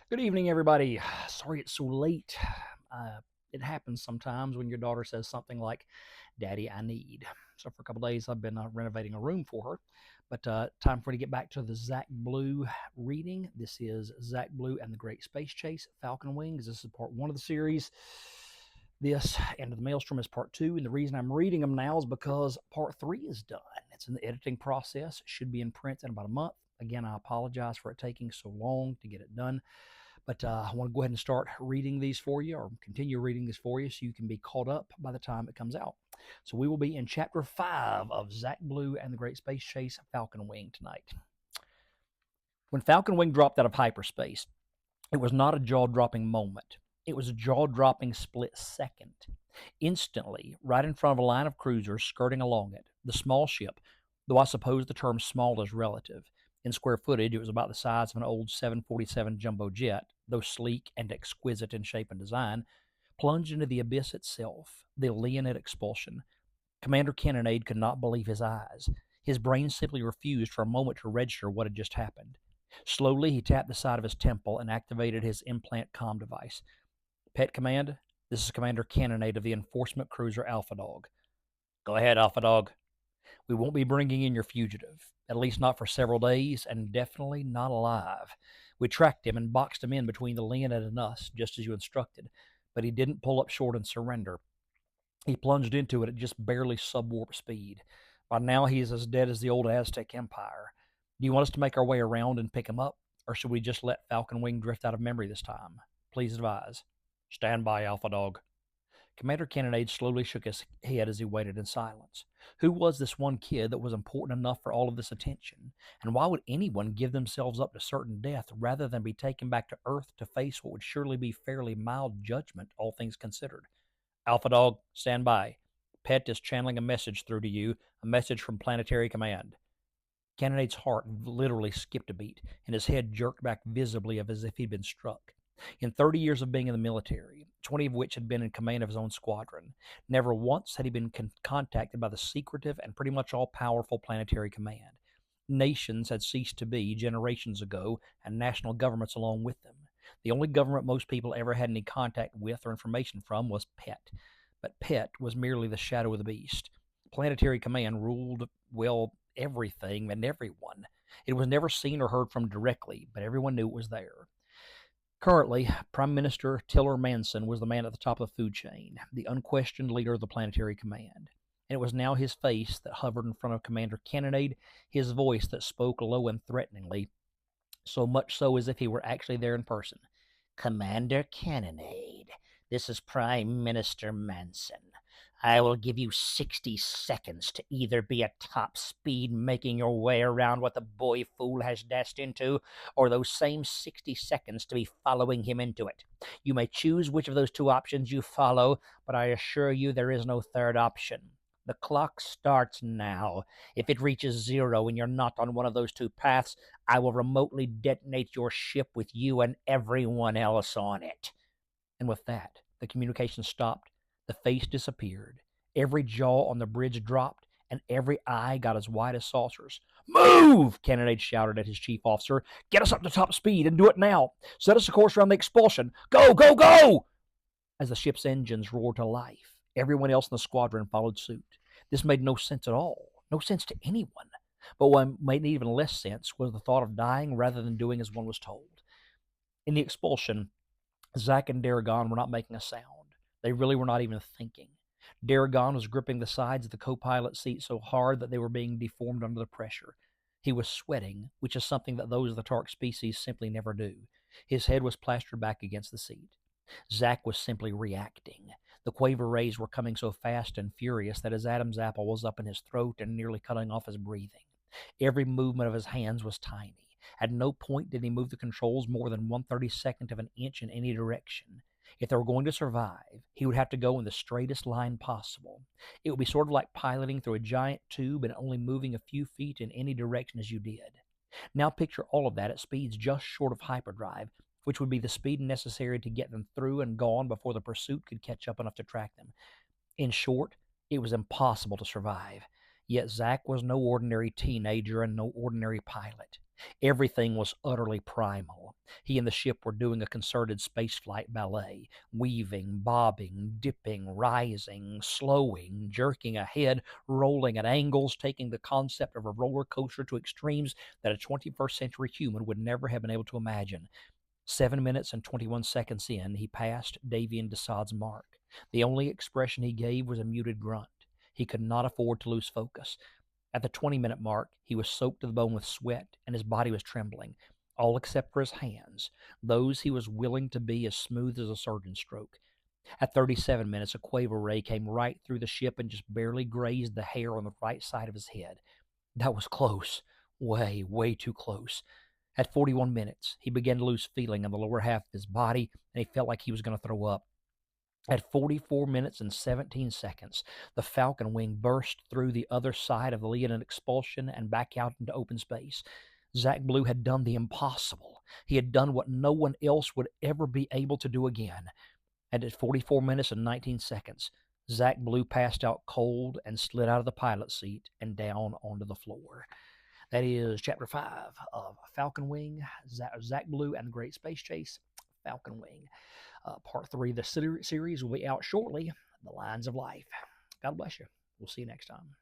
Good evening, everybody. Sorry it's so late. It happens sometimes when your daughter says something like, Daddy, I need. So, for a couple days, I've been renovating a room for her. But time for me to get back to the Zach Blue reading. This is Zach Blue and the Great Space Chase, Falcon Wings. This is part one of the series. This, End of the Maelstrom, is part two. And the reason I'm reading them now is because part three is done. It's in the editing process. It should be in print in about a month. Again, I apologize for it taking so long to get it done. But I want to go ahead and start reading these for you, or continue reading these for you, so you can be caught up by the time it comes out. So we will be in chapter 5 of Zach Blue and the Great Space Chase, Falcon Wing, tonight. When Falcon Wing dropped out of hyperspace, it was not a jaw-dropping moment. It was a jaw-dropping split second. Instantly, right in front of a line of cruisers skirting along it, the small ship, though I suppose the term small is relative. In square footage, it was about the size of an old 747 jumbo jet, though sleek and exquisite in shape and design, plunged into the abyss itself, the Leonid expulsion. Commander Cannonade could not believe his eyes. His brain simply refused for a moment to register what had just happened. Slowly, he tapped the side of his temple and activated his implant comm device. Pet Command, this is Commander Cannonade of the enforcement cruiser Alpha Dog. Go ahead, Alpha Dog. We won't be bringing in your fugitive, at least not for several days, and definitely not alive. We tracked him and boxed him in between the Leonid and us, just as you instructed, but he didn't pull up short and surrender. He plunged into it at just barely subwarp speed. By now, he is as dead as the old Aztec Empire. Do you want us to make our way around and pick him up, or should we just let Falcon Wing drift out of memory this time? Please advise. Stand by, Alpha Dog. Commander Cannonade slowly shook his head as he waited in silence. Who was this one kid that was important enough for all of this attention? And why would anyone give themselves up to certain death rather than be taken back to Earth to face what would surely be fairly mild judgment, all things considered? Alpha Dog, stand by. Pet is channeling a message through to you, a message from Planetary Command. Cannonade's heart literally skipped a beat, and his head jerked back visibly as if he'd been struck. In 30 years of being in the military, 20 of which had been in command of his own squadron, never once had he been contacted by the secretive and pretty much all-powerful Planetary Command. Nations had ceased to be generations ago, and national governments along with them. The only government most people ever had any contact with or information from was Pet. But Pet was merely the shadow of the beast. Planetary Command ruled, well, everything and everyone. It was never seen or heard from directly, but everyone knew it was there. Currently, Prime Minister Tiller Manson was the man at the top of the food chain, the unquestioned leader of the Planetary Command. And it was now his face that hovered in front of Commander Cannonade, his voice that spoke low and threateningly, so much so as if he were actually there in person. Commander Cannonade, this is Prime Minister Manson. I will give you 60 seconds to either be at top speed making your way around what the boy fool has dashed into, or those same 60 seconds to be following him into it. You may choose which of those two options you follow, but I assure you there is no third option. The clock starts now. If it reaches zero and you're not on one of those two paths, I will remotely detonate your ship with you and everyone else on it. And with that, the communication stopped, the face disappeared, every jaw on the bridge dropped, and every eye got as wide as saucers. Move! Cannonade shouted at his chief officer. Get us up to top speed and do it now. Set us a course around the expulsion. Go, go, go! As the ship's engines roared to life, everyone else in the squadron followed suit. This made no sense at all. No sense to anyone. But what made even less sense was the thought of dying rather than doing as one was told. In the expulsion, Zack and Darragon were not making a sound. They really were not even thinking. Darragon was gripping the sides of the co-pilot seat so hard that they were being deformed under the pressure. He was sweating, which is something that those of the Tark species simply never do. His head was plastered back against the seat. Zack was simply reacting. The quaver rays were coming so fast and furious that his Adam's apple was up in his throat and nearly cutting off his breathing. Every movement of his hands was tiny. At no point did he move the controls more than 1/32 of an inch in any direction. If they were going to survive, he would have to go in the straightest line possible. It would be sort of like piloting through a giant tube and only moving a few feet in any direction as you did. Now picture all of that at speeds just short of hyperdrive, which would be the speed necessary to get them through and gone before the pursuit could catch up enough to track them. In short, it was impossible to survive. Yet Zack was no ordinary teenager and no ordinary pilot. Everything was utterly primal. He and the ship were doing a concerted spaceflight ballet, weaving, bobbing, dipping, rising, slowing, jerking ahead, rolling at angles, taking the concept of a roller coaster to extremes that a 21st century human would never have been able to imagine. 7 minutes and 21 seconds in, he passed Davian Desaad's mark. The only expression he gave was a muted grunt. He could not afford to lose focus. At the 20-minute mark, he was soaked to the bone with sweat, and his body was trembling, all except for his hands. Those he was willing to be as smooth as a surgeon's stroke. At 37 minutes, a quaver ray came right through the ship and just barely grazed the hair on the right side of his head. That was close. Way, way too close. At 41 minutes, he began to lose feeling in the lower half of his body, and he felt like he was going to throw up. At 44 minutes and 17 seconds, the Falcon Wing burst through the other side of the Leonid expulsion and back out into open space. Zach Blue had done the impossible. He had done what no one else would ever be able to do again. And at 44 minutes and 19 seconds, Zach Blue passed out cold and slid out of the pilot seat and down onto the floor. That is Chapter 5 of Falcon Wing, Zach Blue and the Great Space Chase, Falcon Wing. Part 3 of the series will be out shortly, The Lines of Life. God bless you. We'll see you next time.